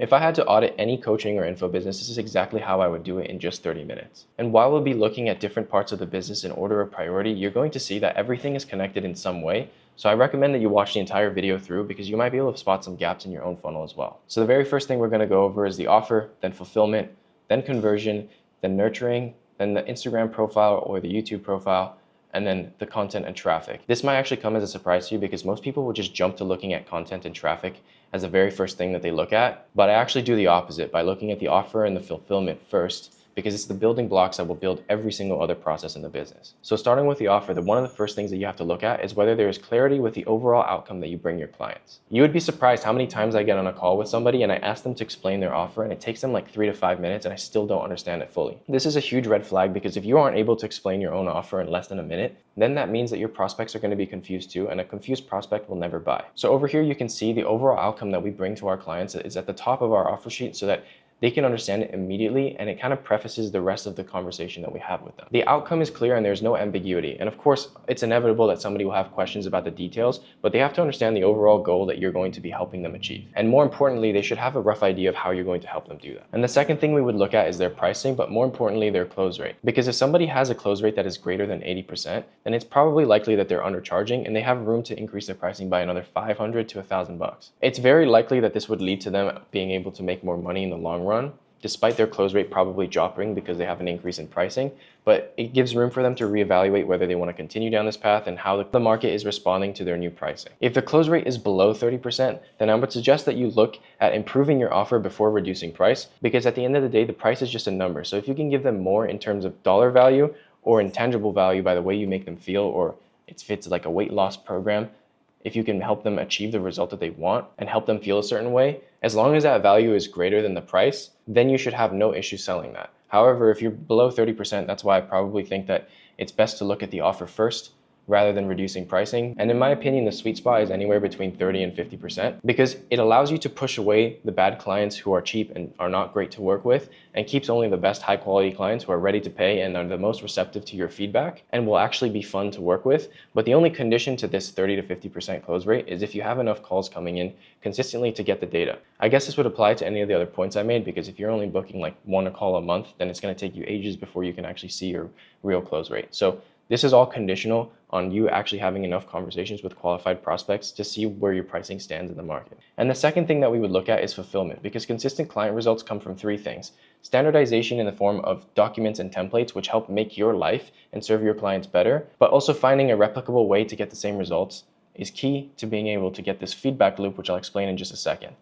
If I had to audit any coaching or info business, this is exactly how I would do it in just 30 minutes. And while we'll be looking at different parts of the business in order of priority, you're going to see that everything is connected in some way. So I recommend that you watch the entire video through because you might be able to spot some gaps in your own funnel as well. So the very first thing we're going to go over is the offer, then fulfillment, then conversion, then nurturing, then the Instagram profile or the YouTube profile, and then the content and traffic. This might actually come as a surprise to you because most people will just jump to looking at content and traffic as the very first thing that they look at. But I actually do the opposite by looking at the offer and the fulfillment first, because it's the building blocks that will build every single other process in the business. So starting with the offer, one of the first things that you have to look at is whether there is clarity with the overall outcome that you bring your clients. You would be surprised how many times I get on a call with somebody and I ask them to explain their offer and it takes them like 3 to 5 minutes and I still don't understand it fully. This is a huge red flag because if you aren't able to explain your own offer in less than a minute, then that means that your prospects are going to be confused too, and a confused prospect will never buy. So over here you can see the overall outcome that we bring to our clients is at the top of our offer sheet so that they can understand it immediately, and it kind of prefaces the rest of the conversation that we have with them. The outcome is clear and there's no ambiguity. And of course, it's inevitable that somebody will have questions about the details, but they have to understand the overall goal that you're going to be helping them achieve. And more importantly, they should have a rough idea of how you're going to help them do that. And the second thing we would look at is their pricing, but more importantly, their close rate. Because if somebody has a close rate that is greater than 80%, then it's probably likely that they're undercharging and they have room to increase their pricing by another $500 to $1,000. It's very likely that this would lead to them being able to make more money in the long run, despite their close rate probably dropping because they have an increase in pricing, but it gives room for them to reevaluate whether they want to continue down this path and how the market is responding to their new pricing. If the close rate is below 30%, then I would suggest that you look at improving your offer before reducing price, because at the end of the day, the price is just a number. So if you can give them more in terms of dollar value or intangible value by the way you make them feel, or if it's like a weight loss program, if you can help them achieve the result that they want and help them feel a certain way, as long as that value is greater than the price, then you should have no issue selling that. However, if you're below 30%, that's why I probably think that it's best to look at the offer first rather than reducing pricing. And in my opinion, the sweet spot is anywhere between 30 and 50% because it allows you to push away the bad clients who are cheap and are not great to work with and keeps only the best high quality clients who are ready to pay and are the most receptive to your feedback and will actually be fun to work with. But the only condition to this 30 to 50% close rate is if you have enough calls coming in consistently to get the data. I guess this would apply to any of the other points I made, because if you're only booking like one call a month, then it's going to take you ages before you can actually see your real close rate. So this is all conditional on you actually having enough conversations with qualified prospects to see where your pricing stands in the market. And the second thing that we would look at is fulfillment, because consistent client results come from 3 things. Standardization in the form of documents and templates, which help make your life and serve your clients better, but also finding a replicable way to get the same results is key to being able to get this feedback loop, which I'll explain in just a second.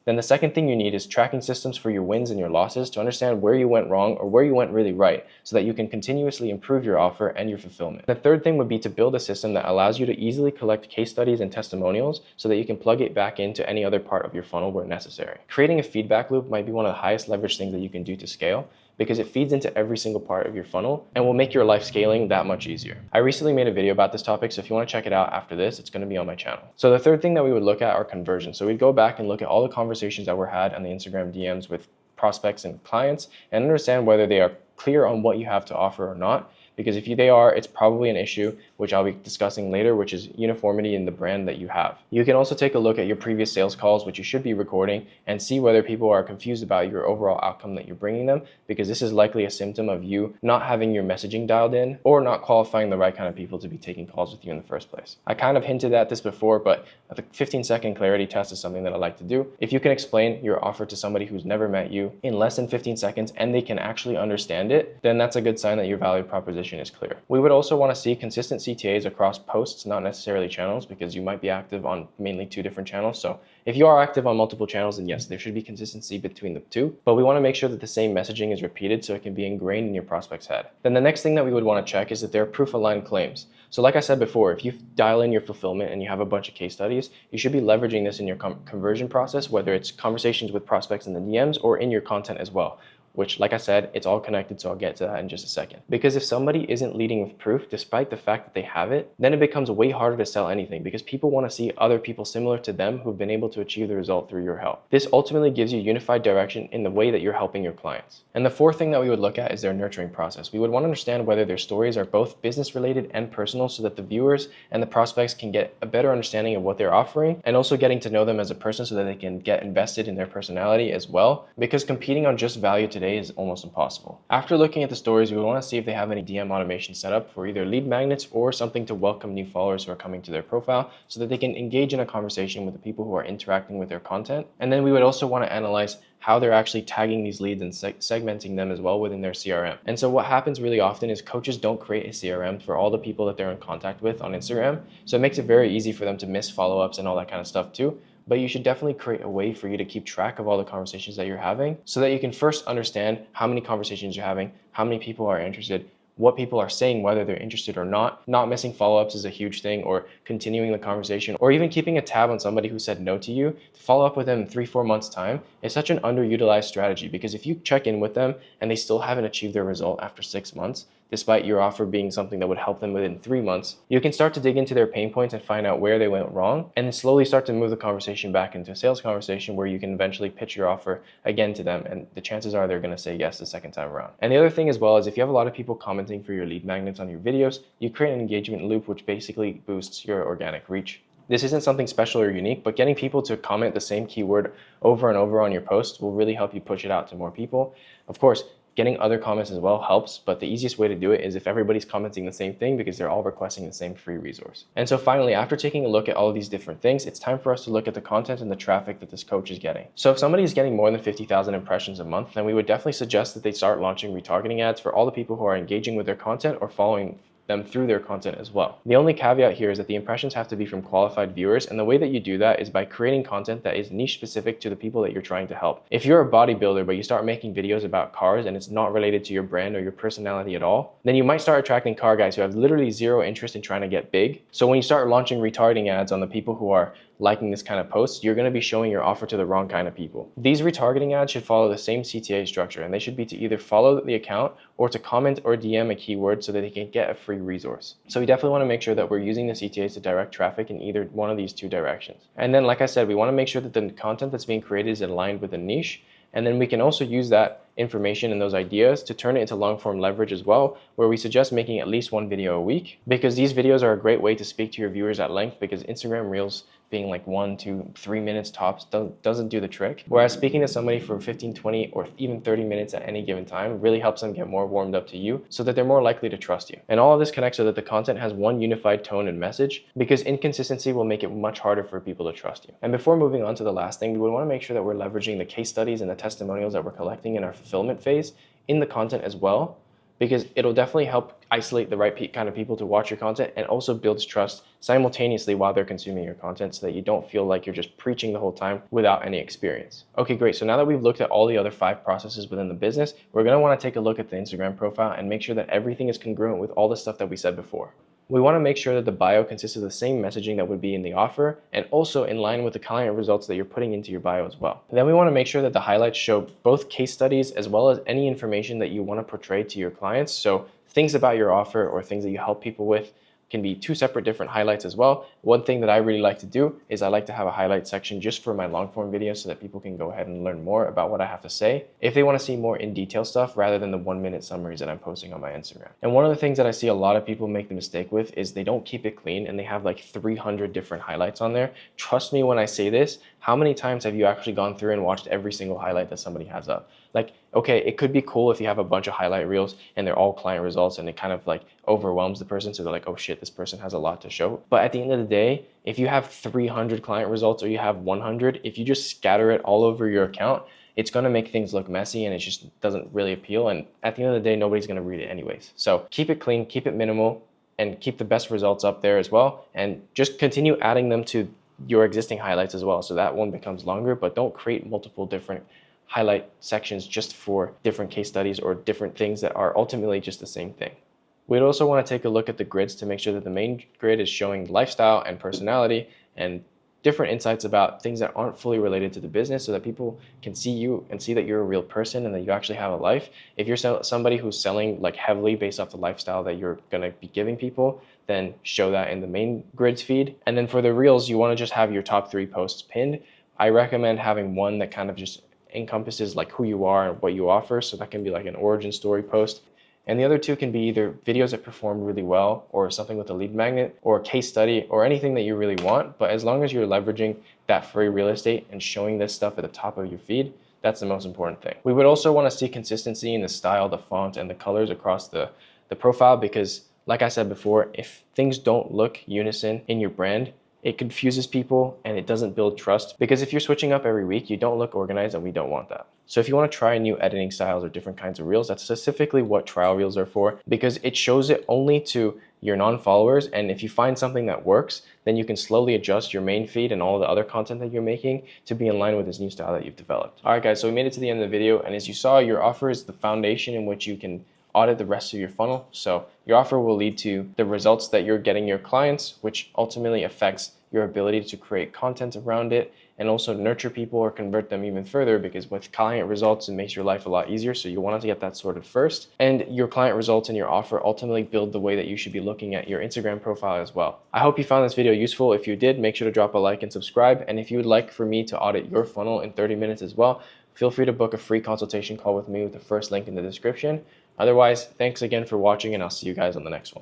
Then the second thing you need is tracking systems for your wins and your losses to understand where you went wrong or where you went really right so that you can continuously improve your offer and your fulfillment. The third thing would be to build a system that allows you to easily collect case studies and testimonials so that you can plug it back into any other part of your funnel where necessary. Creating a feedback loop might be one of the highest leverage things that you can do to scale, because it feeds into every single part of your funnel and will make your life scaling that much easier. I recently made a video about this topic, so if you want to check it out after this, it's going to be on my channel. So the third thing that we would look at are conversions. So we'd go back and look at all the conversations that were had on the Instagram DMs with prospects and clients and understand whether they are clear on what you have to offer or not. Because if they are, it's probably an issue, which I'll be discussing later, which is uniformity in the brand that you have. You can also take a look at your previous sales calls, which you should be recording, and see whether people are confused about your overall outcome that you're bringing them, because this is likely a symptom of you not having your messaging dialed in or not qualifying the right kind of people to be taking calls with you in the first place. I kind of hinted at this before, but the 15-second clarity test is something that I like to do. If you can explain your offer to somebody who's never met you in less than 15 seconds and they can actually understand it, then that's a good sign that your value proposition is clear. We would also want to see consistent CTAs across posts, not necessarily channels, because you might be active on mainly 2 different channels. So if you are active on multiple channels, then yes, there should be consistency between the 2, but we want to make sure that the same messaging is repeated so it can be ingrained in your prospect's head. Then the next thing that we would want to check is that there are proof-aligned claims. So like I said before, if you dial in your fulfillment and you have a bunch of case studies, you should be leveraging this in your conversion process, whether it's conversations with prospects in the DMs or in your content as well. which, like I said, it's all connected, so I'll get to that in just a second. Because if somebody isn't leading with proof, despite the fact that they have it, then it becomes way harder to sell anything because people want to see other people similar to them who've been able to achieve the result through your help. This ultimately gives you unified direction in the way that you're helping your clients. And the fourth thing that we would look at is their nurturing process. We would want to understand whether their stories are both business related and personal so that the viewers and the prospects can get a better understanding of what they're offering, and also getting to know them as a person so that they can get invested in their personality as well, because competing on just value today is almost impossible. After looking at the stories, we would want to see if they have any DM automation set up for either lead magnets or something to welcome new followers who are coming to their profile so that they can engage in a conversation with the people who are interacting with their content. And then we would also want to analyze how they're actually tagging these leads and segmenting them as well within their CRM. And so what happens really often is coaches don't create a CRM for all the people that they're in contact with on Instagram. So it makes it very easy for them to miss follow-ups and all that kind of stuff too. But you should definitely create a way for you to keep track of all the conversations that you're having so that you can first understand how many conversations you're having, how many people are interested, what people are saying, whether they're interested or not. Not missing follow-ups is a huge thing, or continuing the conversation, or even keeping a tab on somebody who said no to you to follow up with them in 3-4 months time is such an underutilized strategy, because if you check in with them and they still haven't achieved their result after 6 months, despite your offer being something that would help them within 3 months, you can start to dig into their pain points and find out where they went wrong, and then slowly start to move the conversation back into a sales conversation where you can eventually pitch your offer again to them, and the chances are they're going to say yes the second time around. And the other thing as well is if you have a lot of people commenting for your lead magnets on your videos, you create an engagement loop which basically boosts your organic reach. This isn't something special or unique, but getting people to comment the same keyword over and over on your post will really help you push it out to more people. Of course, getting other comments as well helps, but the easiest way to do it is if everybody's commenting the same thing, because they're all requesting the same free resource. And so finally, after taking a look at all of these different things, it's time for us to look at the content and the traffic that this coach is getting. So if somebody is getting more than 50,000 impressions a month, then we would definitely suggest that they start launching retargeting ads for all the people who are engaging with their content or following them through their content as well. The only caveat here is that the impressions have to be from qualified viewers, and the way that you do that is by creating content that is niche specific to the people that you're trying to help. If you're a bodybuilder but you start making videos about cars and it's not related to your brand or your personality at all, then you might start attracting car guys who have literally zero interest in trying to get big. So when you start launching retargeting ads on the people who are liking this kind of post, you're going to be showing your offer to the wrong kind of people. These retargeting ads should follow the same CTA structure, and they should be to either follow the account or to comment or DM a keyword so that they can get a free resource. So we definitely want to make sure that we're using the CTAs to direct traffic in either one of these two directions. And then, like I said, we want to make sure that the content that's being created is aligned with a niche. And then we can also use that information and those ideas to turn it into long form leverage as well, where we suggest making at least 1 video a week, because these videos are a great way to speak to your viewers at length, because Instagram Reels being like 1 to 3 minutes tops doesn't do the trick. Whereas speaking to somebody for 15, 20, or even 30 minutes at any given time really helps them get more warmed up to you so that they're more likely to trust you. And all of this connects so that the content has one unified tone and message, because inconsistency will make it much harder for people to trust you. And before moving on to the last thing, we would want to make sure that we're leveraging the case studies and the testimonials that we're collecting in our fulfillment phase in the content as well, because it'll definitely help isolate the right kind of people to watch your content, and also builds trust simultaneously while they're consuming your content so that you don't feel like you're just preaching the whole time without any experience. Okay, great. So now that we've looked at all the other 5 processes within the business, we're going to want to take a look at the Instagram profile and make sure that everything is congruent with all the stuff that we said before. We want to make sure that the bio consists of the same messaging that would be in the offer, and also in line with the client results that you're putting into your bio as well. And then we want to make sure that the highlights show both case studies as well as any information that you want to portray to your clients. So things about your offer or things that you help people with can be 2 separate different highlights as well. One thing that I really like to do is I like to have a highlight section just for my long form videos so that people can go ahead and learn more about what I have to say if they want to see more in detail stuff rather than the 1-minute summaries that I'm posting on my Instagram. And one of the things that I see a lot of people make the mistake with is they don't keep it clean and they have like 300 different highlights on there. Trust me when I say this, how many times have you actually gone through and watched every single highlight that somebody has up? Like, okay, it could be cool if you have a bunch of highlight reels and they're all client results and it kind of like overwhelms the person. So they're like, oh shit, this person has a lot to show. But at the end of the day, if you have 300 client results or you have 100, if you just scatter it all over your account, it's going to make things look messy and it just doesn't really appeal. And at the end of the day, nobody's going to read it anyways. So keep it clean, keep it minimal, and keep the best results up there as well. And just continue adding them to your existing highlights as well. So that one becomes longer, but don't create multiple different highlight sections just for different case studies or different things that are ultimately just the same thing. We'd also want to take a look at the grids to make sure that the main grid is showing lifestyle and personality, and different insights about things that aren't fully related to the business so that people can see you and see that you're a real person and that you actually have a life. If you're somebody who's selling like heavily based off the lifestyle that you're going to be giving people, then show that in the main grids feed. And then for the reels, you want to just have your top 3 posts pinned. I recommend having one that kind of just encompasses like who you are and what you offer. So that can be like an origin story post. And the other 2 can be either videos that perform really well or something with a lead magnet or a case study or anything that you really want. But as long as you're leveraging that free real estate and showing this stuff at the top of your feed, that's the most important thing. We would also want to see consistency in the style, the font, and the colors across the profile because, like I said before, if things don't look unison in your brand, it confuses people and it doesn't build trust, because if you're switching up every week, you don't look organized and we don't want that. So if you want to try new editing styles or different kinds of reels, that's specifically what trial reels are for, because it shows it only to your non-followers. And if you find something that works, then you can slowly adjust your main feed and all the other content that you're making to be in line with this new style that you've developed. All right, guys, so we made it to the end of the video. And as you saw, your offer is the foundation in which you can audit the rest of your funnel. So your offer will lead to the results that you're getting your clients, which ultimately affects your ability to create content around it and also nurture people or convert them even further, because with client results, it makes your life a lot easier. So you want to get that sorted first. And your client results and your offer ultimately build the way that you should be looking at your Instagram profile as well. I hope you found this video useful. If you did, make sure to drop a like and subscribe. And if you would like for me to audit your funnel in 30 minutes as well, feel free to book a free consultation call with me with the first link in the description. Otherwise, thanks again for watching, and I'll see you guys on the next one.